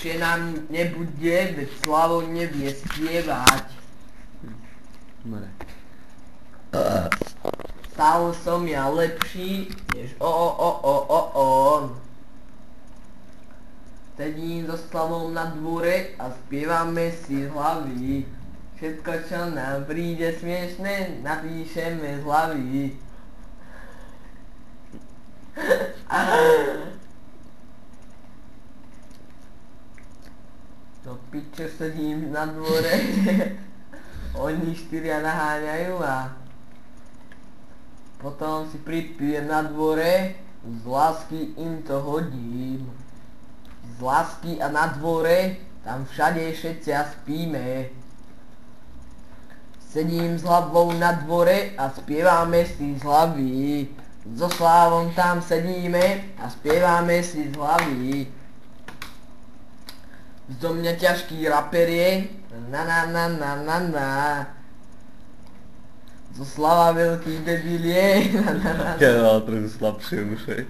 lepšie nám nebude, veď Slavo nevie spievať. Dobre. Stal som ja lepší, než on. Sedím so Slavom na dvore a spievame si z hlavy. Všetko, čo nám príde smiešné, napíšeme z hlavy. Do piče, sedím na dvore. Oni 4 naháňajú a potom si pripijem na dvore, z lásky im to hodím. Z lásky a na dvore, tam všade všetci a spíme. Sedím s hlavou na dvore a spievame si z hlavy. So Slávom tam sedíme a spievame si z hlavy. Zo mňa ťažký raper je, na na na na na na. Zo Slava veľký debil je, na na na. Ja mal trochu slabšie uše.